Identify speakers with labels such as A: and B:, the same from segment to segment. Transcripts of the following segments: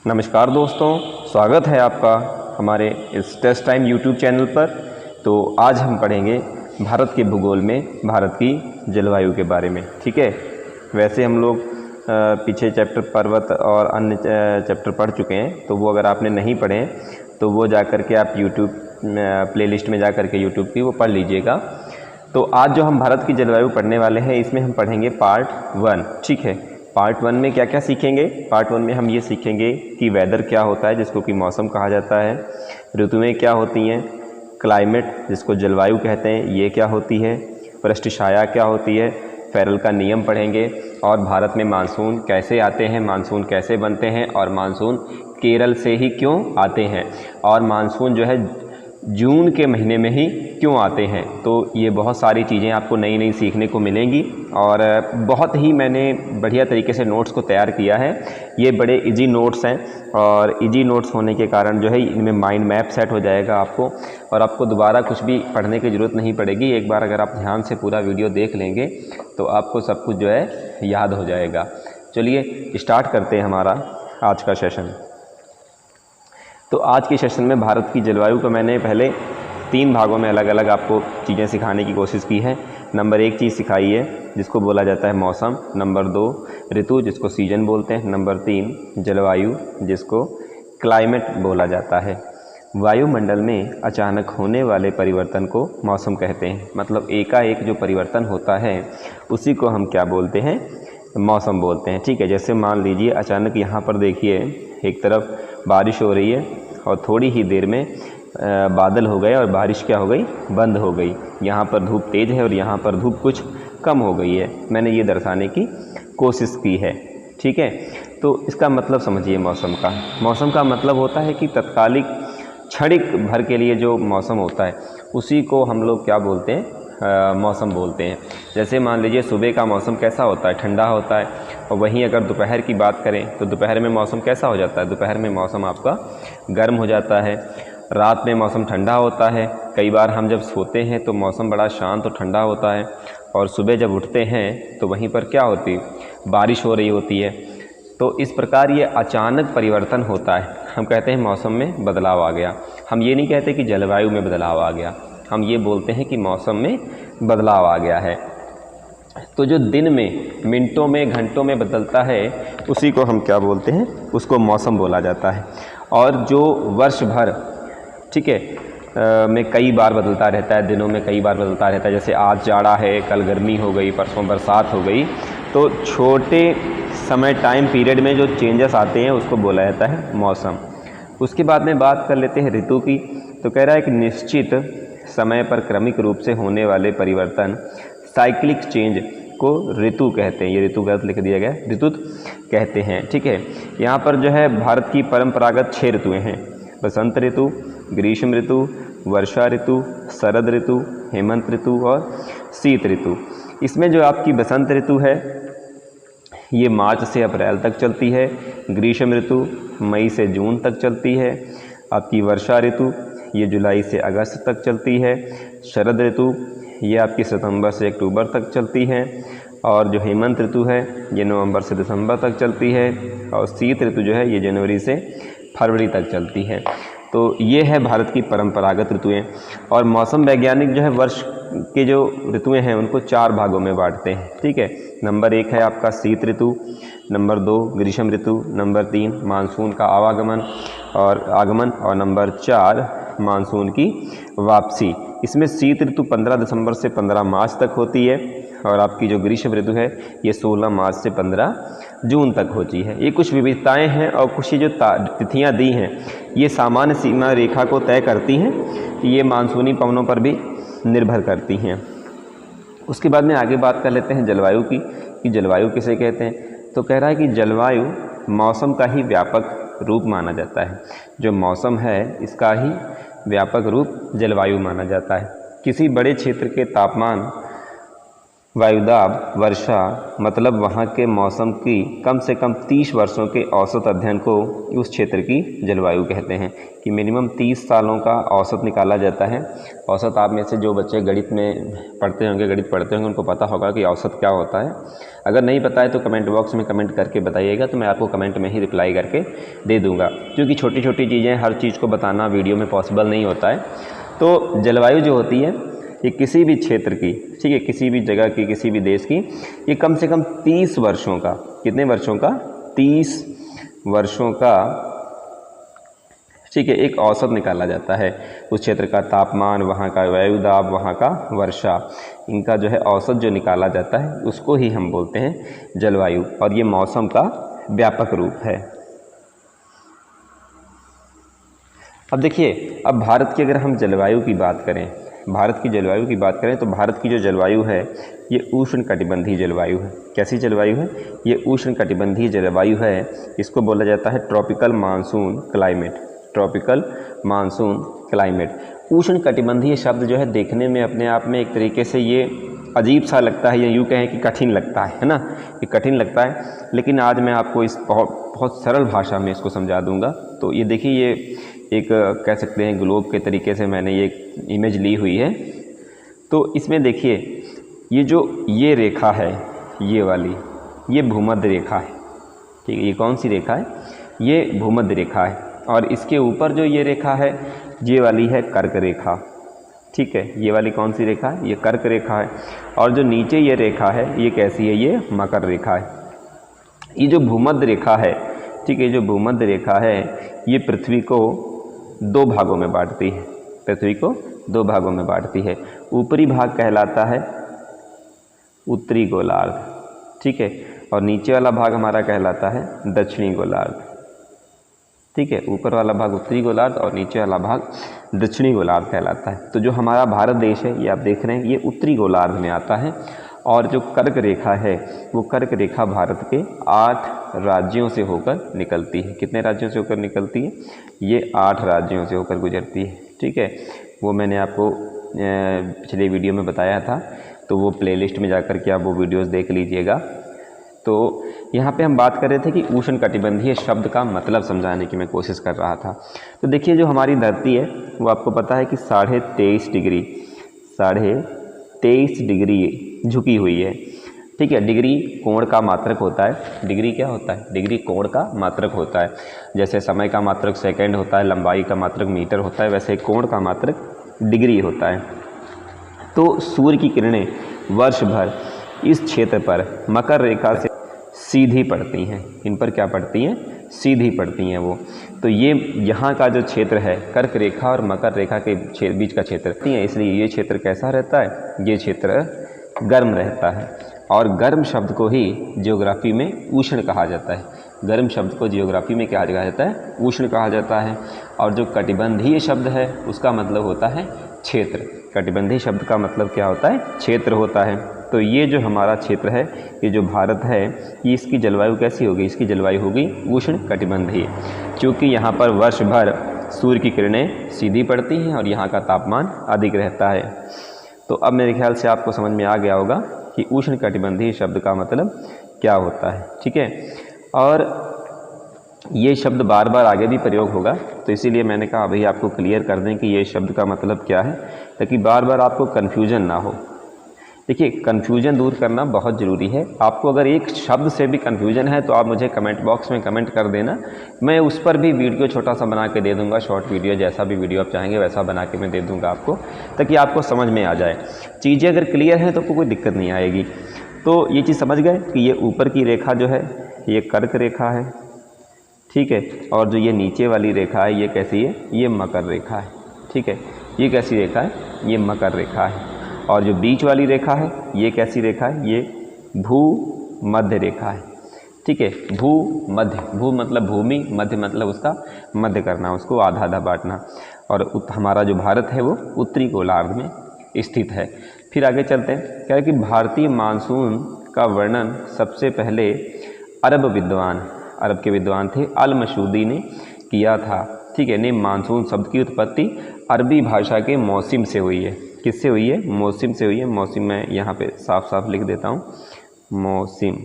A: नमस्कार दोस्तों, स्वागत है आपका हमारे इस टेस्ट टाइम यूट्यूब चैनल पर। तो आज हम पढ़ेंगे भारत के भूगोल में भारत की जलवायु के बारे में। ठीक है, वैसे हम लोग पीछे चैप्टर पर्वत और अन्य चैप्टर पढ़ चुके हैं, तो वो अगर आपने नहीं पढ़े हैं तो वो जा कर के आप यूट्यूब प्लेलिस्ट में जा कर के यूट्यूब की वो पढ़ लीजिएगा। तो आज जो हम भारत की जलवायु पढ़ने वाले हैं, इसमें हम पढ़ेंगे पार्ट 1। ठीक है, पार्ट 1 में क्या क्या सीखेंगे? पार्ट 1 में हम ये सीखेंगे कि वेदर क्या होता है, जिसको कि मौसम कहा जाता है, ऋतुएं क्या होती हैं, क्लाइमेट जिसको जलवायु कहते हैं ये क्या होती है, पृष्ठ छाया क्या होती है, फेरल का नियम पढ़ेंगे, और भारत में मानसून कैसे आते हैं, मानसून कैसे बनते हैं, और मानसून केरल से ही क्यों आते हैं, और मानसून जो है जून के महीने में ही क्यों आते हैं। तो ये बहुत सारी चीज़ें आपको नई नई सीखने को मिलेंगी, और बहुत ही मैंने बढ़िया तरीके से नोट्स को तैयार किया है। ये बड़े इजी नोट्स हैं, और इजी नोट्स होने के कारण जो है इनमें माइंड मैप सेट हो जाएगा आपको, और आपको दोबारा कुछ भी पढ़ने की ज़रूरत नहीं पड़ेगी। एक बार अगर आप ध्यान से पूरा वीडियो देख लेंगे तो आपको सब कुछ जो है याद हो जाएगा। चलिए स्टार्ट करते हैं हमारा आज का सेशन। तो आज के सेशन में भारत की जलवायु को मैंने पहले 3 भागों में अलग अलग आपको चीज़ें सिखाने की कोशिश की है। नंबर 1 चीज़ सिखाई है जिसको बोला जाता है मौसम, नंबर 2 ऋतु जिसको सीजन बोलते हैं, नंबर 3 जलवायु जिसको क्लाइमेट बोला जाता है। वायुमंडल में अचानक होने वाले परिवर्तन को मौसम कहते हैं। मतलब एकाएक जो परिवर्तन होता है उसी को हम क्या बोलते हैं? मौसम बोलते हैं। ठीक है, जैसे मान लीजिए अचानक यहाँ पर देखिए एक तरफ बारिश हो रही है और थोड़ी ही देर में बादल हो गए और बारिश क्या हो गई? बंद हो गई। यहाँ पर धूप तेज़ है और यहाँ पर धूप कुछ कम हो गई है। मैंने ये दर्शाने की कोशिश की है। ठीक है, तो इसका मतलब समझिए मौसम का। मौसम का मतलब होता है कि तत्कालिक क्षणिक भर के लिए जो मौसम होता है उसी को हम लोग क्या बोलते हैं? मौसम बोलते हैं। जैसे मान लीजिए सुबह का मौसम कैसा होता है? ठंडा होता है। और वहीं अगर दोपहर की बात करें तो दोपहर में मौसम कैसा हो जाता है? दोपहर में मौसम आपका गर्म हो जाता है। रात में मौसम ठंडा होता है। कई बार हम जब सोते हैं तो मौसम बड़ा शांत और ठंडा होता है, और सुबह जब उठते हैं तो वहीं पर क्या होती है? बारिश हो रही होती है। तो इस प्रकार ये अचानक परिवर्तन होता है। हम कहते हैं मौसम में बदलाव आ गया। हम ये नहीं कहते कि जलवायु में बदलाव आ गया, हम ये बोलते हैं कि मौसम में बदलाव आ गया है। तो जो दिन में मिनटों में घंटों में बदलता है उसी को हम क्या बोलते हैं? उसको मौसम बोला जाता है। और जो वर्ष भर, ठीक है, में कई बार बदलता रहता है, दिनों में कई बार बदलता रहता है। जैसे आज जाड़ा है, कल गर्मी हो गई, परसों बरसात हो गई। तो छोटे समय टाइम पीरियड में जो चेंजेस आते हैं उसको बोला जाता है मौसम। उसके बाद में बात कर लेते हैं ऋतु की। तो कह रहा है कि निश्चित समय पर क्रमिक रूप से होने वाले परिवर्तन, साइक्लिक चेंज को ऋतु कहते हैं। ये ऋतु गलत लिख दिया गया, ऋतु कहते हैं। ठीक है, यहाँ पर जो है भारत की परंपरागत 6 ऋतुएँ हैं: बसंत ऋतु, ग्रीष्म ऋतु, वर्षा ऋतु, शरद ऋतु, हेमंत ऋतु और शीत ऋतु। इसमें जो आपकी बसंत ऋतु है ये मार्च से अप्रैल तक चलती है। ग्रीष्म ऋतु मई से जून तक चलती है। आपकी वर्षा ऋतु ये जुलाई से अगस्त तक चलती है। शरद ऋतु ये आपकी सितंबर से अक्टूबर तक चलती है। और जो हेमंत ऋतु है ये नवंबर से दिसंबर तक चलती है। और शीत ऋतु जो है ये जनवरी से फरवरी तक चलती है। तो ये है भारत की परंपरागत ऋतुएं। और मौसम वैज्ञानिक जो है वर्ष के जो ऋतुएं हैं उनको 4 भागों में बांटते हैं। ठीक है, नंबर 1 है आपका शीत ऋतु, नंबर 2 ग्रीष्म ऋतु, नंबर 3 मानसून का आगमन, और नंबर 4 मानसून की वापसी। इसमें शीत ऋतु 15 दिसंबर से 15 मार्च तक होती है, और आपकी जो ग्रीष्म ऋतु है ये 16 मार्च से 15 जून तक होती है। ये कुछ विविधताएं हैं, और कुछ ये जो तिथियां दी हैं ये सामान्य सीमा रेखा को तय करती हैं कि ये मानसूनी पवनों पर भी निर्भर करती हैं। उसके बाद में आगे बात कर लेते हैं जलवायु की, कि जलवायु किसे कहते हैं। तो कह रहा है कि जलवायु मौसम का ही व्यापक रूप माना जाता है। जो मौसम है इसका ही व्यापक रूप जलवायु माना जाता है। किसी बड़े क्षेत्र के तापमान वायुदाब वर्षा मतलब वहाँ के मौसम की कम से कम 30 वर्षों के औसत अध्ययन को उस क्षेत्र की जलवायु कहते हैं। कि मिनिमम 30 सालों का औसत निकाला जाता है। औसत आप में से जो बच्चे गणित में पढ़ते होंगे उनको पता होगा कि औसत क्या होता है। अगर नहीं पता है तो कमेंट बॉक्स में कमेंट करके बताइएगा, तो मैं आपको कमेंट में ही रिप्लाई करके दे दूँगा, क्योंकि छोटी छोटी चीज़ें हर चीज़ को बताना वीडियो में पॉसिबल नहीं होता है। तो जलवायु जो होती है ये किसी भी क्षेत्र की, ठीक है, किसी भी जगह की, किसी भी देश की, ये कम से कम 30 वर्षों का, कितने वर्षों का, 30 वर्षों का, ठीक है, एक औसत निकाला जाता है। उस क्षेत्र का तापमान, वहाँ का वायुदाब, वहाँ का वर्षा, इनका जो है औसत जो निकाला जाता है उसको ही हम बोलते हैं जलवायु, और ये मौसम का व्यापक रूप है। अब देखिए, अब भारत की अगर हम जलवायु की बात करें, भारत की जलवायु की बात करें तो भारत की जो जलवायु है ये उष्णकटिबंधीय जलवायु है। कैसी जलवायु है? ये उष्णकटिबंधीय जलवायु है। इसको बोला जाता है tropical monsoon climate. Tropical monsoon climate. उष्णकटिबंधीय शब्द जो है देखने में अपने आप में एक तरीके से ये अजीब सा लगता है, या यूँ कहें कि कठिन लगता है ना, ये कठिन लगता है। लेकिन आज मैं आपको इस बहुत सरल भाषा में इसको समझा दूंगा। तो ये देखिए, ये एक कह सकते हैं ग्लोब के तरीके से मैंने ये इमेज ली हुई है। तो इसमें देखिए, ये रेखा है, ये वाली, ये भूमध्य रेखा है, ठीक है। ये कौन सी रेखा है? ये भूमध्य रेखा है। और इसके ऊपर जो ये रेखा है, ये वाली है कर्क रेखा, ठीक है। ये वाली कौन सी रेखा है? ये कर्क रेखा है। और जो नीचे ये रेखा है, ये कैसी है? ये मकर रेखा है। ये जो भूमध्य रेखा है, ठीक है, जो भूमध्य रेखा है, ये पृथ्वी को 2 भागों में बांटती है। पृथ्वी को 2 भागों में बांटती है। ऊपरी भाग कहलाता है उत्तरी गोलार्ध, ठीक है, और नीचे वाला भाग हमारा कहलाता है दक्षिणी गोलार्ध, ठीक है। ऊपर वाला भाग उत्तरी गोलार्ध और नीचे वाला भाग दक्षिणी गोलार्ध कहलाता है। तो जो हमारा भारत देश है, ये आप देख रहे हैं, ये उत्तरी गोलार्ध में आता है। और जो कर्क रेखा है, वो कर्क रेखा भारत के 8 राज्यों से होकर निकलती है। कितने राज्यों से होकर निकलती है? ये 8 राज्यों से होकर गुजरती है, ठीक है। वो मैंने आपको पिछले वीडियो में बताया था, तो वो प्लेलिस्ट में जाकर के आप वो वीडियोस देख लीजिएगा। तो यहाँ पे हम बात कर रहे थे कि उष्णकटिबंधीय शब्द का मतलब समझाने की मैं कोशिश कर रहा था। तो देखिए, जो हमारी धरती है वो आपको पता है कि 23.5 डिग्री झुकी हुई है, ठीक है। डिग्री कोण का मात्रक होता है। डिग्री क्या होता है? डिग्री कोण का मात्रक होता है। जैसे समय का मात्रक सेकंड होता है, लंबाई का मात्रक मीटर होता है, वैसे कोण का मात्रक डिग्री होता है। तो सूर्य की किरणें वर्ष भर इस क्षेत्र पर मकर रेखा से सीधी पड़ती हैं। इन पर क्या पड़ती हैं? सीधी पड़ती हैं वो। तो ये यहाँ का जो क्षेत्र है, कर्क रेखा और मकर रेखा के बीच का क्षेत्र है, इसलिए ये क्षेत्र कैसा रहता है? ये क्षेत्र गर्म रहता है। और गर्म शब्द को ही ज्योग्राफी में उष्ण कहा जाता है। गर्म शब्द को ज्योग्राफी में क्या कहा जाता है? उष्ण कहा जाता है। और जो कटिबंधीय शब्द है उसका मतलब होता है क्षेत्र। कटिबंधीय शब्द का मतलब क्या होता है? क्षेत्र होता है। तो ये जो हमारा क्षेत्र है, ये जो भारत है, ये इसकी जलवायु कैसी होगी? इसकी जलवायु होगी उष्ण कटिबंधीय, क्योंकि यहाँ पर वर्ष भर सूर्य की किरणें सीधी पड़ती हैं और यहाँ का तापमान अधिक रहता है। तो अब मेरे ख्याल से आपको समझ में आ गया होगा कि उष्ण कटिबंधीय शब्द का मतलब क्या होता है, ठीक है। और ये शब्द बार बार आगे भी प्रयोग होगा, तो इसीलिए मैंने कहा अभी आपको क्लियर कर दें कि ये शब्द का मतलब क्या है, ताकि बार बार आपको कन्फ्यूजन ना हो। देखिए, कन्फ्यूजन दूर करना बहुत ज़रूरी है। आपको अगर एक शब्द से भी कन्फ्यूजन है तो आप मुझे कमेंट बॉक्स में कमेंट कर देना, मैं उस पर भी वीडियो छोटा सा बना के दे दूंगा, शॉर्ट वीडियो, जैसा भी वीडियो आप चाहेंगे वैसा बना के मैं दे दूंगा आपको, ताकि आपको समझ में आ जाए। चीज़ें अगर क्लियर हैं तो आपको कोई दिक्कत नहीं आएगी। तो ये चीज़ समझ गए कि ये ऊपर की रेखा जो है ये कर्क रेखा है, ठीक है, और जो ये नीचे वाली रेखा है ये कैसी है? ये मकर रेखा है, ठीक है। ये कैसी रेखा है? ये मकर रेखा है। और जो बीच वाली रेखा है ये कैसी रेखा है? ये भूमध्य रेखा है, ठीक है। भूमध्य, भू मतलब भूमि, मध्य मतलब उसका मध्य करना, उसको आधा आधा बांटना। और हमारा जो भारत है वो उत्तरी गोलार्ध में स्थित है। फिर आगे चलते हैं, क्या है कि भारतीय मानसून का वर्णन सबसे पहले अरब के विद्वान थे अल मसूदी ने किया था, ठीक है। ने मानसून शब्द की उत्पत्ति अरबी भाषा के मौसम से हुई है। किससे हुई है? मौसम से हुई है। मौसम मैं यहाँ पे साफ साफ लिख देता हूँ, मौसम।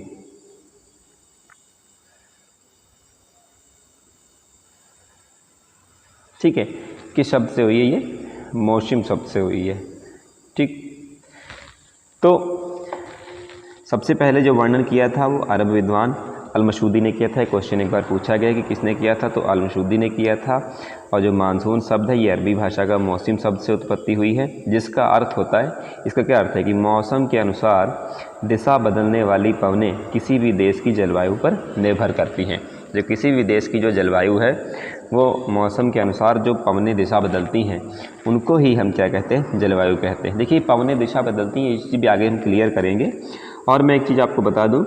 A: ठीक है, किस शब्द से हुई है? ये मौसम शब्द से हुई है। ठीक, तो सबसे पहले जो वर्णन किया था वो अरब विद्वान अल-मशूदी ने किया था। क्वेश्चन एक बार पूछा गया कि किसने किया था, तो अल-मशूदी ने किया था। और जो मानसून शब्द है ये अरबी भाषा का मौसम शब्द से उत्पत्ति हुई है, जिसका अर्थ होता है, इसका क्या अर्थ है कि मौसम के अनुसार दिशा बदलने वाली पवनें किसी भी देश की जलवायु पर निर्भर करती हैं। जो किसी भी देश की जो जलवायु है वो मौसम के अनुसार जो पवनें दिशा बदलती हैं उनको ही हम क्या कहते हैं? जलवायु कहते हैं। देखिए, पवनें दिशा बदलती हैं, इस चीज़ भी आगे हम क्लियर करेंगे। और मैं एक चीज़ आपको बता दूं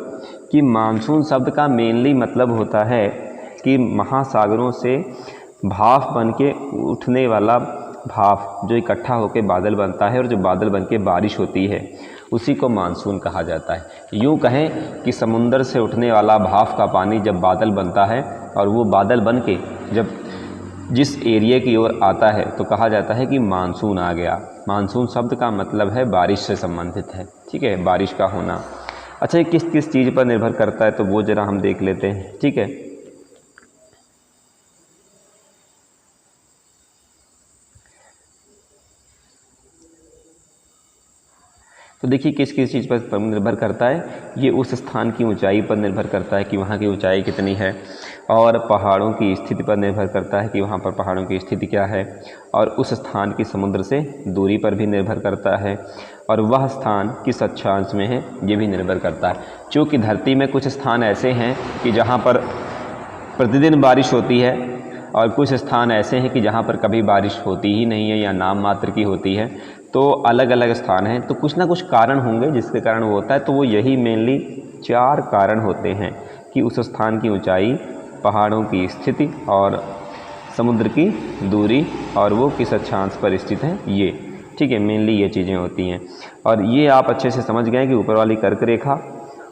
A: कि मानसून शब्द का मेनली मतलब होता है कि महासागरों से भाप बन के उठने वाला भाप जो इकट्ठा होकर बादल बनता है और जो बादल बन के बारिश होती है उसी को मानसून कहा जाता है। यूँ कहें कि समुंदर से उठने वाला भाप का पानी जब बादल बनता है और वो बादल बन के जब जिस एरिया की ओर आता है तो कहा जाता है कि मानसून आ गया। मानसून शब्द का मतलब है बारिश से संबंधित है। ठीक है, बारिश का होना। अच्छा, ये किस किस चीज़ पर निर्भर करता है तो वो ज़रा हम देख लेते हैं। ठीक है, तो देखिए किस किस चीज़ पर निर्भर करता है। ये उस स्थान की ऊंचाई पर निर्भर करता है कि वहाँ की ऊंचाई कितनी है, और पहाड़ों की स्थिति पर निर्भर करता है कि वहाँ पर पहाड़ों की स्थिति क्या है, और उस स्थान की समुद्र से दूरी पर भी निर्भर करता है, और वह स्थान किस अक्षांश में है ये भी निर्भर करता है। चूँकि धरती में कुछ स्थान ऐसे हैं कि जहाँ पर प्रतिदिन बारिश होती है और कुछ स्थान ऐसे हैं कि जहाँ पर कभी बारिश होती ही नहीं है या नाम मात्र की होती है। तो अलग अलग स्थान हैं, तो कुछ ना कुछ कारण होंगे जिसके कारण वो होता है। तो वो यही मेनली 4 कारण होते हैं कि उस स्थान की ऊंचाई, पहाड़ों की स्थिति और समुद्र की दूरी और वो किस अक्षांश पर स्थित है ये। ठीक है, मेनली ये चीज़ें होती हैं। और ये आप अच्छे से समझ गए कि ऊपर वाली कर्क रेखा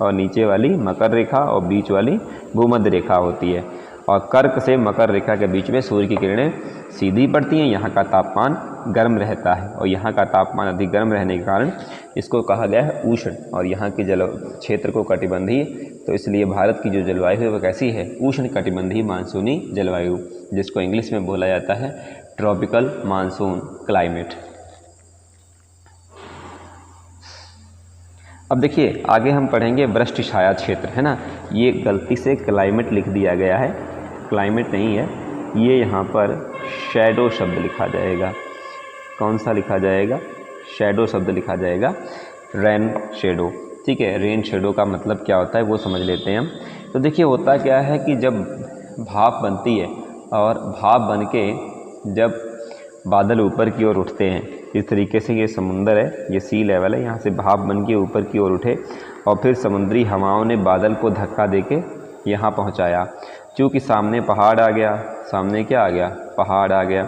A: और नीचे वाली मकर रेखा और बीच वाली भूमध्य रेखा होती है। और कर्क से मकर रेखा के बीच में सूर्य की किरणें सीधी पड़ती हैं। यहाँ का तापमान गर्म रहता है और यहाँ का तापमान अधिक गर्म रहने के कारण इसको कहा गया है उष्ण, और यहाँ के जल क्षेत्र को कटिबंधीय। तो इसलिए भारत की जो जलवायु है वो कैसी है? उष्ण कटिबंधीय मानसूनी जलवायु, जिसको इंग्लिश में बोला जाता है ट्रॉपिकल मानसून क्लाइमेट। अब देखिए आगे हम पढ़ेंगे वृष्टि छाया क्षेत्र, है ना। ये गलती से क्लाइमेट लिख दिया गया है, क्लाइमेट नहीं है ये, यहाँ पर शैडो शब्द लिखा जाएगा। कौन सा लिखा जाएगा? शैडो शब्द लिखा जाएगा, रेन शेडो। ठीक है, रेन शेडो का मतलब क्या होता है वो समझ लेते हैं हम। तो देखिए होता क्या है कि जब भाप बनती है और भाप बन के जब बादल ऊपर की ओर उठते हैं, इस तरीके से ये समुंदर है, ये सी लेवल है, यहाँ से भाप बन के ऊपर की ओर उठे और फिर समुद्री हवाओं ने बादल को धक्का देके यहाँ पहुँचाया। चूँकि सामने पहाड़ आ गया, सामने क्या आ गया? पहाड़ आ गया।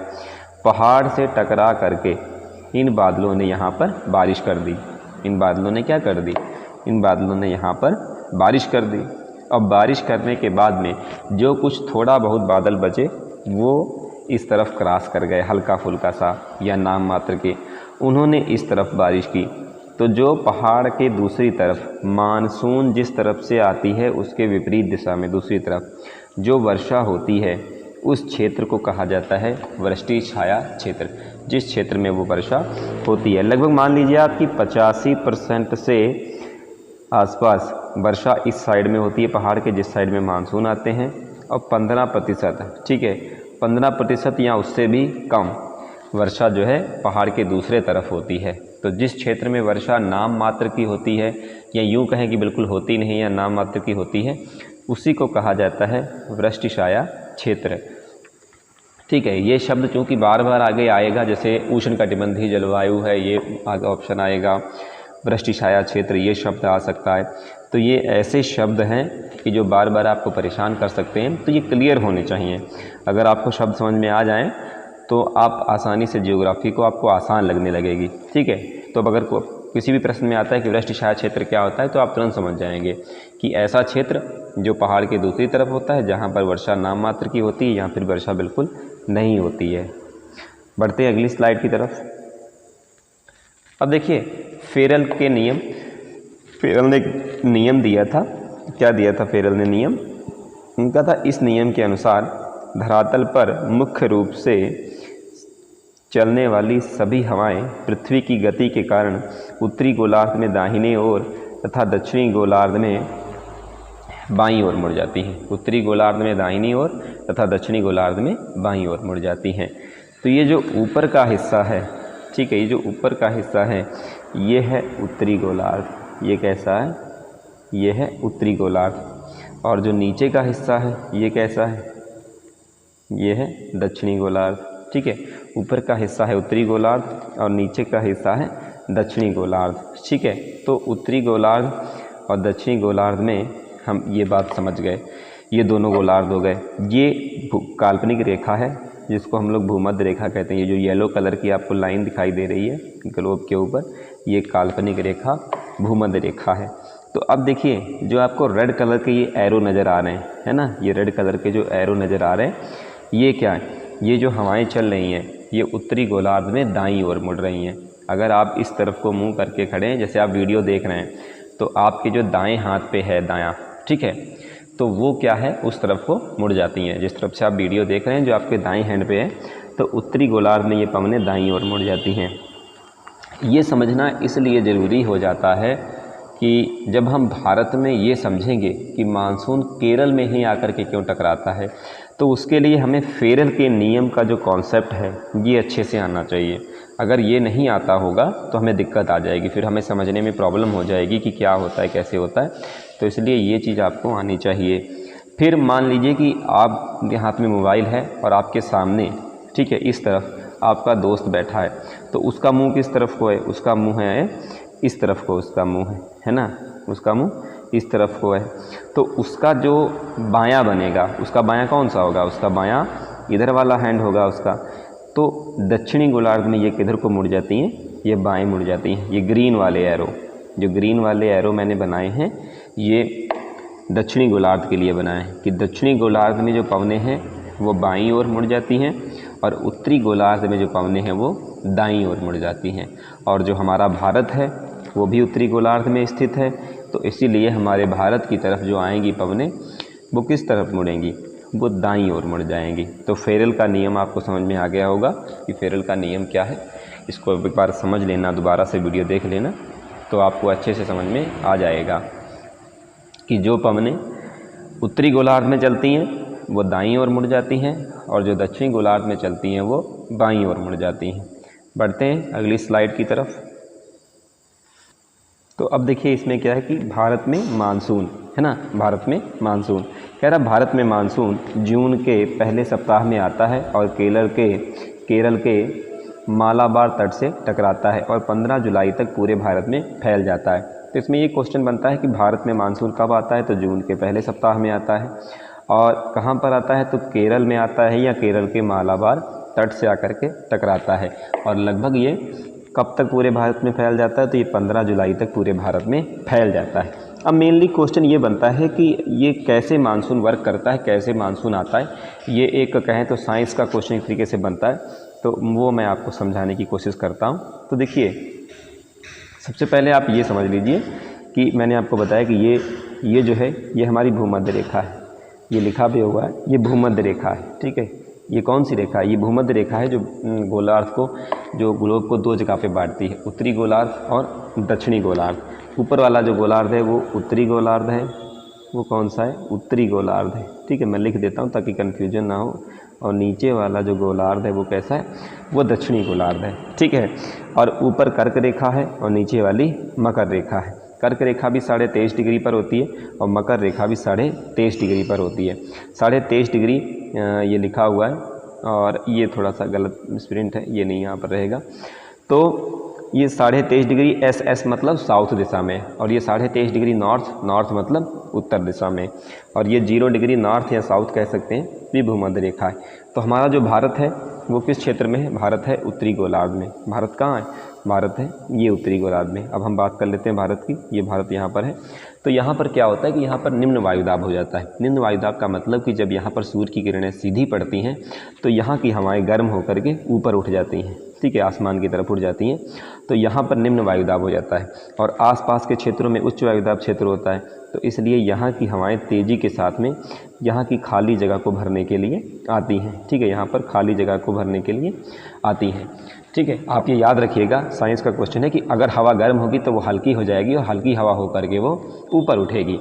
A: पहाड़ से टकरा करके इन बादलों ने यहाँ पर बारिश कर दी। इन बादलों ने क्या कर दी? इन बादलों ने यहाँ पर बारिश कर दी। अब बारिश करने के बाद में जो कुछ थोड़ा बहुत बादल बचे वो इस तरफ क्रॉस कर गए, हल्का फुल्का सा या नाम मात्र के, उन्होंने इस तरफ बारिश की। तो जो पहाड़ के दूसरी तरफ मानसून जिस तरफ से आती है उसके विपरीत दिशा में दूसरी तरफ जो वर्षा होती है उस क्षेत्र को कहा जाता है वृष्टि छाया क्षेत्र। जिस क्षेत्र में वो वर्षा होती है, लगभग मान लीजिए आपकी 85% से आसपास वर्षा इस साइड में होती है पहाड़ के, जिस साइड में मानसून आते हैं, और 15%, ठीक है 15% या उससे भी कम वर्षा जो है पहाड़ के दूसरे तरफ होती है। तो जिस क्षेत्र में वर्षा नाम मात्र की होती है या यूँ कहें कि बिल्कुल होती नहीं या नाम मात्र की होती है, उसी को कहा जाता है वृष्टि छाया क्षेत्र। ठीक है, ये शब्द चूँकि बार बार आगे आएगा, जैसे उष्ण कटिबंधीय जलवायु है ये आगे ऑप्शन आएगा, वृष्टि छाया क्षेत्र ये शब्द आ सकता है। तो ये ऐसे शब्द हैं कि जो बार बार आपको परेशान कर सकते हैं, तो ये क्लियर होने चाहिए। अगर आपको शब्द समझ में आ जाएं तो आप आसानी से जियोग्राफी को आपको आसान लगने लगेगी। ठीक है, तो अगर किसी भी प्रश्न में आता है कि वृष्टि छाया क्षेत्र क्या होता है तो आप तुरंत समझ जाएंगे कि ऐसा क्षेत्र जो पहाड़ के दूसरी तरफ होता है, जहाँ पर वर्षा नाम मात्र की होती है या फिर वर्षा बिल्कुल नहीं होती है। बढ़ते हैं अगली स्लाइड की तरफ। अब देखिए फेरल के नियम, फेरल ने एक नियम दिया था। क्या दिया था फेरल ने नियम? उनका था इस नियम के अनुसार धरातल पर मुख्य रूप से चलने वाली सभी हवाएं पृथ्वी की गति के कारण उत्तरी गोलार्ध में दाहिने ओर तथा दक्षिणी गोलार्ध में बाईं ओर मुड़ जाती हैं। उत्तरी गोलार्ध में दाहिनी ओर तथा दक्षिणी गोलार्ध में बाईं ओर मुड़ जाती हैं। तो ये जो ऊपर का हिस्सा है, ठीक है, ये जो ऊपर का हिस्सा है ये है उत्तरी गोलार्ध। ये कैसा है? ये है उत्तरी गोलार्ध। और जो नीचे का हिस्सा है ये कैसा है? ये है दक्षिणी गोलार्ध। ठीक है, ऊपर का हिस्सा है उत्तरी गोलार्ध और नीचे का हिस्सा है दक्षिणी गोलार्ध। ठीक है, तो उत्तरी गोलार्ध और दक्षिणी गोलार्ध में हम ये बात समझ गए, ये दोनों गोलार्ध हो गए। ये काल्पनिक रेखा है जिसको हम लोग भूमध्य रेखा कहते हैं। ये जो येलो कलर की आपको लाइन दिखाई दे रही है ग्लोब के ऊपर, ये काल्पनिक रेखा भूमध्य रेखा है। तो अब देखिए जो आपको रेड कलर के ये एरो नज़र आ रहे हैं, है ना, ये रेड कलर के जो एरो नज़र आ रहे हैं ये क्या है? ये जो हवाएं चल रही हैं ये उत्तरी गोलार्ध में दाईं ओर मुड़ रही हैं। अगर आप इस तरफ को मुंह करके खड़े हैं, जैसे आप वीडियो देख रहे हैं, तो आपके जो दाएं हाथ पे है दायां, ठीक है, तो वो क्या है उस तरफ को मुड़ जाती हैं। जिस तरफ से आप वीडियो देख रहे हैं जो आपके दाएं हैंड पे है, तो उत्तरी गोलार्ध में ये पवनें दाईं ओर मुड़ जाती हैं। ये समझना इसलिए ज़रूरी हो जाता है कि जब हम भारत में ये समझेंगे कि मानसून केरल में ही आकर के क्यों टकराता है, तो उसके लिए हमें फेरल के नियम का जो कॉन्सेप्ट है ये अच्छे से आना चाहिए। अगर ये नहीं आता होगा तो हमें दिक्कत आ जाएगी, फिर हमें समझने में प्रॉब्लम हो जाएगी कि क्या होता है, कैसे होता है। तो इसलिए ये चीज़ आपको आनी चाहिए। फिर मान लीजिए कि आपके हाथ में मोबाइल है और आपके सामने, ठीक है, इस तरफ आपका दोस्त बैठा है, तो उसका मुंह किस तरफ को है? उसका मुंह है इस तरफ को, उसका मुंह है ना, उसका मुंह इस तरफ को है। तो उसका जो बायां बनेगा, उसका बायां कौन सा होगा? उसका बायां इधर वाला हैंड होगा उसका। तो दक्षिणी गोलार्ध में ये किधर को मुड़ जाती हैं? ये बाएं मुड़ जाती हैं। ये ग्रीन वाले एरो, जो ग्रीन वाले एरो मैंने बनाए हैं ये दक्षिणी गोलार्ध के लिए बनाए हैं कि दक्षिणी गोलार्ध में जो पवनें हैं वो बाईं ओर मुड़ जाती हैं और उत्तरी गोलार्ध में जो पवनें हैं वो दाईं ओर मुड़ जाती हैं। और जो हमारा भारत है वो भी उत्तरी गोलार्ध में स्थित है, तो इसीलिए हमारे भारत की तरफ जो आएंगी पवनें वो किस तरफ मुड़ेंगी? वो दाईं ओर मुड़ जाएंगी। तो फेरल का नियम आपको समझ में आ गया होगा कि फेरल का नियम क्या है। इसको एक बार समझ लेना, दोबारा से वीडियो देख लेना, तो आपको अच्छे से समझ में आ जाएगा कि जो पवनें उत्तरी गोलार्ध में चलती हैं वो दाईं ओर मुड़ जाती हैं और जो दक्षिणी गोलार्ध में चलती हैं वो बाईं ओर मुड़ जाती हैं। बढ़ते हैं अगली स्लाइड की तरफ। तो अब देखिए इसमें क्या है कि भारत में मानसून है ना, भारत में मानसून कह रहा, भारत में मानसून जून के पहले सप्ताह में आता है और केरल के मालाबार तट से टकराता है और 15 जुलाई तक पूरे भारत में फैल जाता है। तो इसमें ये क्वेश्चन बनता है कि भारत में मानसून कब आता है? तो जून के पहले सप्ताह में आता है। और कहाँ पर आता है? तो केरल में आता है या केरल के मालाबार तट से आकर के टकराता है। और लगभग ये कब तक पूरे भारत में फैल जाता है? तो ये 15 जुलाई तक पूरे भारत में फैल जाता है। अब मेनली क्वेश्चन ये बनता है कि ये कैसे मानसून वर्क करता है, कैसे मानसून आता है। ये एक कहें तो साइंस का क्वेश्चन एक तरीके से बनता है, तो वो मैं आपको समझाने की कोशिश करता हूँ। तो देखिए सबसे पहले आप ये समझ लीजिए कि मैंने आपको बताया कि ये जो है ये हमारी भूमध्य रेखा है, ये लिखा भी हुआ है, ये भूमध्य रेखा है। ठीक है, ये कौन सी रेखा है? ये भूमध्य रेखा है जो गोलार्ध को, जो ग्लोब को दो जगह पे बांटती है, उत्तरी गोलार्ध और दक्षिणी गोलार्ध। ऊपर वाला जो गोलार्ध है वो उत्तरी गोलार्ध है। वो कौन सा है? उत्तरी गोलार्ध है। ठीक है, मैं लिख देता हूँ ताकि कन्फ्यूजन ना हो। और नीचे वाला जो गोलार्ध है वो कैसा है? वो दक्षिणी गोलार्ध है। ठीक है, और ऊपर कर्क रेखा है और नीचे वाली मकर रेखा है। कर्क रेखा भी 23.5 डिग्री पर होती है और मकर रेखा भी 23.5 डिग्री पर होती है। 23.5 डिग्री ये लिखा हुआ है और ये थोड़ा सा गलत स्प्रिंट है, ये नहीं यहाँ पर रहेगा। तो ये 23.5 डिग्री एस मतलब साउथ दिशा में, और ये 23.5 डिग्री नॉर्थ मतलब उत्तर दिशा में, और ये 0 डिग्री नॉर्थ या साउथ कह सकते हैं, ये भूमध्य रेखा है। तो हमारा जो भारत है वो किस क्षेत्र में है? भारत है उत्तरी गोलार्ध में। भारत कहाँ है? भारत है ये उत्तरी गोलार्ध में। अब हम बात कर लेते हैं भारत की। ये भारत यहाँ पर है। तो यहाँ पर क्या होता है कि यहाँ पर निम्न वायुदाब हो जाता है। निम्न वायुदाब का मतलब कि जब यहाँ पर सूर्य की किरणें सीधी पड़ती हैं तो यहाँ की हवाएं गर्म होकर के ऊपर उठ जाती हैं। ठीक है, आसमान की तरफ उड़ जाती हैं। तो यहाँ पर निम्न वायुदाब हो जाता है और आसपास के क्षेत्रों में उच्च वायुदाब क्षेत्र होता है। तो इसलिए यहाँ की हवाएं तेज़ी के साथ में यहाँ की खाली जगह को भरने के लिए आती हैं। ठीक है, यहाँ पर खाली जगह को भरने के लिए आती हैं। ठीक है, आप ये याद रखिएगा, साइंस का क्वेश्चन है कि अगर हवा गर्म होगी तो वो हल्की हो जाएगी और हल्की हवा होकर के वो ऊपर उठेगी,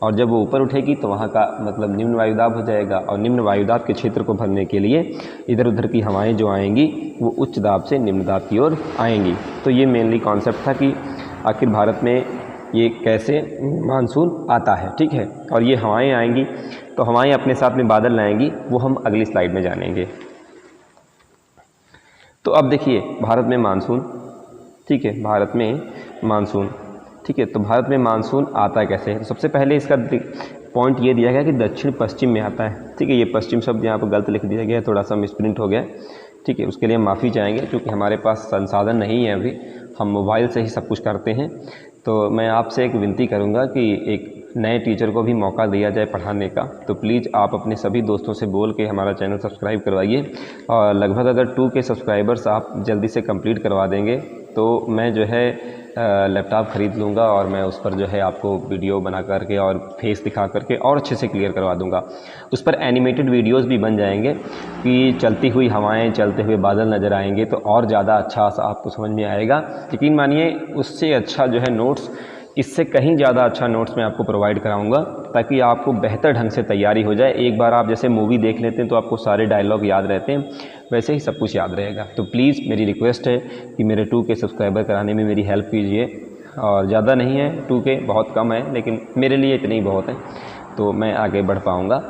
A: और जब वो ऊपर उठेगी तो वहाँ का मतलब निम्न वायुदाब हो जाएगा, और निम्न वायुदाब के क्षेत्र को भरने के लिए इधर उधर की हवाएं जो आएंगी वो उच्च दाब से निम्न दाब की ओर आएंगी। तो ये मेनली कॉन्सेप्ट था कि आखिर भारत में ये कैसे मानसून आता है। ठीक है, और ये हवाएँ आएंगी तो हवाएँ अपने साथ में बादल लाएंगी, वो हम अगली स्लाइड में जानेंगे। तो अब देखिए भारत में मानसून, ठीक है, भारत में मानसून, ठीक है, तो भारत में मानसून आता कैसे है। तो सबसे पहले इसका पॉइंट ये दिया गया कि दक्षिण पश्चिम में आता है। ठीक है, ये पश्चिम शब्द यहाँ पर गलत लिख दिया गया है, थोड़ा सा मिसप्रिंट हो गया। ठीक है, उसके लिए हम माफ़ी चाहेंगे क्योंकि हमारे पास संसाधन नहीं है, अभी हम मोबाइल से ही सब कुछ करते हैं। तो मैं आपसे एक विनती करूँगा कि एक नए टीचर को भी मौका दिया जाए पढ़ाने का, तो प्लीज़ आप अपने सभी दोस्तों से बोल के हमारा चैनल सब्सक्राइब करवाइए। और लगभग अगर 2K सब्सक्राइबर्स आप जल्दी से कंप्लीट करवा देंगे तो मैं जो है लैपटॉप ख़रीद लूँगा और मैं उस पर जो है आपको वीडियो बना करके और फेस दिखा करके और अच्छे से क्लियर करवा दूँगा। उस पर एनिमेटेड वीडियोस भी बन जाएंगे कि चलती हुई हवाएं, चलते हुए बादल नज़र आएंगे, तो और ज़्यादा अच्छा सा आपको समझ में आएगा। यकीन मानिए उससे अच्छा जो है नोट्स, इससे कहीं ज़्यादा अच्छा नोट्स मैं आपको प्रोवाइड कराऊंगा ताकि आपको बेहतर ढंग से तैयारी हो जाए। एक बार आप जैसे मूवी देख लेते हैं तो आपको सारे डायलॉग याद रहते हैं, वैसे ही सब कुछ याद रहेगा। तो प्लीज़ मेरी रिक्वेस्ट है कि मेरे 2K सब्सक्राइबर कराने में मेरी हेल्प कीजिए। और ज़्यादा नहीं है, 2K बहुत कम है, लेकिन मेरे लिए इतने ही बहुत है, तो मैं आगे बढ़ पाऊँगा।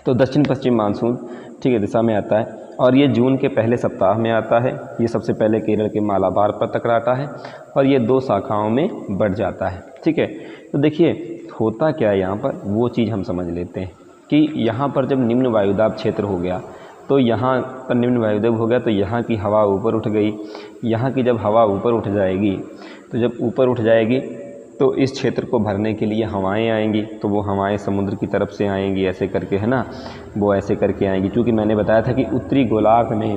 A: तो दक्षिण पश्चिम मानसून, ठीक है, दिशा में आता है और ये जून के पहले सप्ताह में आता है। ये सबसे पहले केरल के मालाबार पर टकराता है और ये 2 शाखाओं में बढ़ जाता है। ठीक है, तो देखिए होता क्या है यहाँ पर, वो चीज़ हम समझ लेते हैं कि यहाँ पर जब निम्न वायुदाब क्षेत्र हो गया तो यहाँ पर निम्न वायुदाब हो गया तो यहाँ की हवा ऊपर उठ गई। यहाँ की जब हवा ऊपर उठ जाएगी, तो जब ऊपर उठ जाएगी तो इस क्षेत्र को भरने के लिए हवाएं आएंगी, तो वो हवाएं समुद्र की तरफ से आएंगी ऐसे करके, है ना, वो ऐसे करके आएंगी। क्योंकि मैंने बताया था कि उत्तरी गोलार्ध में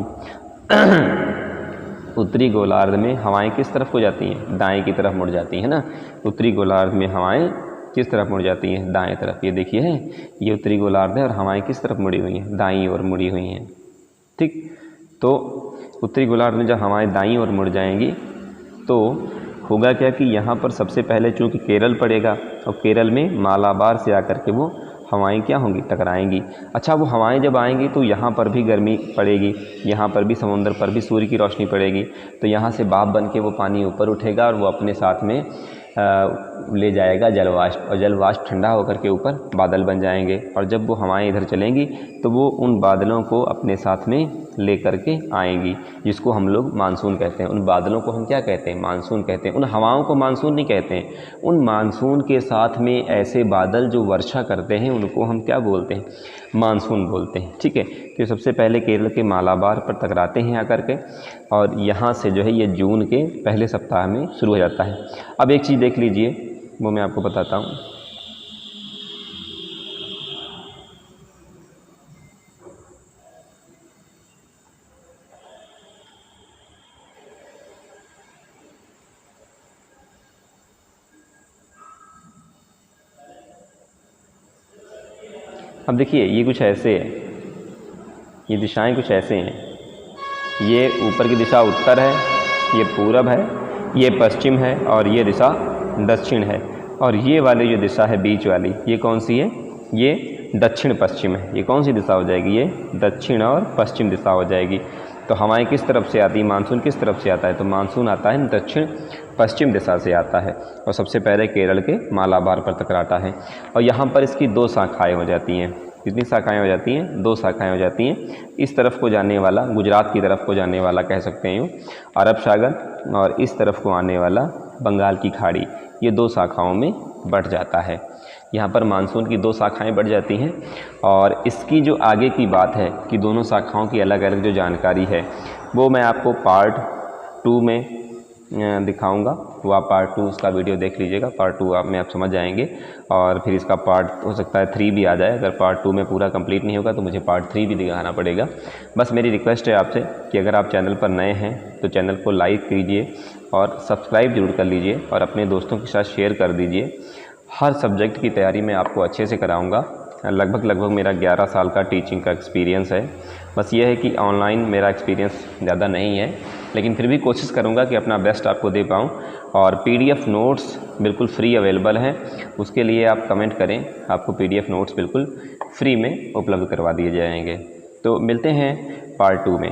A: उत्तरी गोलार्ध में हवाएं किस तरफ को जाती हैं, दाएं की तरफ मुड़ जाती हैं ना। उत्तरी गोलार्ध में हवाएं किस तरफ मुड़ जाती हैं, दाएं तरफ। ये देखिए है, ये उत्तरी गोलार्ध है और हवाएं किस तरफ मुड़ी हुई हैं, दाईं ओर मुड़ी हुई हैं। ठीक, तो उत्तरी गोलार्ध में जब हवाएं दाईं ओर मुड़ जाएंगी तो होगा क्या कि यहाँ पर सबसे पहले चूँकि केरल पड़ेगा और केरल में मालाबार से आकर के वो हवाएं क्या होंगी, टकराएंगी। अच्छा, वो हवाएं जब आएंगी तो यहाँ पर भी गर्मी पड़ेगी, यहाँ पर भी समुद्र पर भी सूर्य की रोशनी पड़ेगी, तो यहाँ से भाप बन के वो पानी ऊपर उठेगा और वो अपने साथ में ले जाएगा जलवाष्प, और जलवाष्प ठंडा होकर के ऊपर बादल बन जाएंगे। और जब वो हवाएं इधर चलेंगी तो वो उन बादलों को अपने साथ में ले करके आएंगी, जिसको हम लोग मानसून कहते हैं। उन बादलों को हम क्या कहते हैं, मानसून कहते हैं। उन हवाओं को मानसून नहीं कहते हैं, उन मानसून के साथ में ऐसे बादल जो वर्षा करते हैं उनको हम क्या बोलते हैं, मानसून बोलते हैं। ठीक है, तो सबसे पहले केरल के मालाबार पर टकराते हैं आकर के, और यहाँ से जो है ये जून के पहले सप्ताह में शुरू हो जाता है। अब एक चीज़ देख लीजिए, वो मैं आपको बताता हूँ। अब देखिए ये कुछ ऐसे है, ये दिशाएं कुछ ऐसे हैं। ये ऊपर की दिशा उत्तर है, ये पूरब है, ये पश्चिम है और ये दिशा दक्षिण है। और ये वाली जो दिशा है बीच वाली, ये कौन सी है, ये दक्षिण पश्चिम है। ये कौन सी दिशा हो जाएगी, ये दक्षिण और पश्चिम दिशा हो जाएगी। तो हवाएं किस तरफ से आती है, मानसून किस तरफ से आता है, तो मानसून आता है दक्षिण पश्चिम दिशा से आता है और सबसे पहले केरल के मालाबार पर टकराता है। और यहाँ पर इसकी 2 शाखाएँ हो जाती हैं। कितनी शाखाएँ हो जाती हैं, 2 शाखाएँ हो जाती हैं। इस तरफ को जाने वाला, गुजरात की तरफ को जाने वाला कह सकते हैं अरब सागर, और इस तरफ को आने वाला बंगाल की खाड़ी। ये 2 शाखाओं में बढ़ जाता है। यहाँ पर मानसून की 2 शाखाएँ बढ़ जाती हैं। और इसकी जो आगे की बात है कि दोनों शाखाओं की अलग अलग जो जानकारी है वो मैं आपको पार्ट 2 में दिखाऊंगा, वो आप पार्ट 2 उसका वीडियो देख लीजिएगा। पार्ट 2 में आप समझ जाएंगे और फिर इसका पार्ट हो सकता है 3 भी आ जाए। अगर पार्ट 2 में पूरा कंप्लीट नहीं होगा तो मुझे पार्ट 3 भी दिखाना पड़ेगा। बस मेरी रिक्वेस्ट है आपसे कि अगर आप चैनल पर नए हैं तो चैनल को लाइक कीजिए और सब्सक्राइब जरूर कर लीजिए और अपने दोस्तों के साथ शेयर कर दीजिए। हर सब्जेक्ट की तैयारी मैं आपको अच्छे से कराऊँगा। लगभग मेरा 11 साल का टीचिंग का एक्सपीरियंस है। बस ये है कि ऑनलाइन मेरा एक्सपीरियंस ज़्यादा नहीं है, लेकिन फिर भी कोशिश करूँगा कि अपना बेस्ट आपको दे पाऊँ। और PDF नोट्स बिल्कुल फ्री अवेलेबल हैं, उसके लिए आप कमेंट करें, आपको PDF नोट्स बिल्कुल फ्री में उपलब्ध करवा दिए जाएंगे। तो मिलते हैं पार्ट 2 में।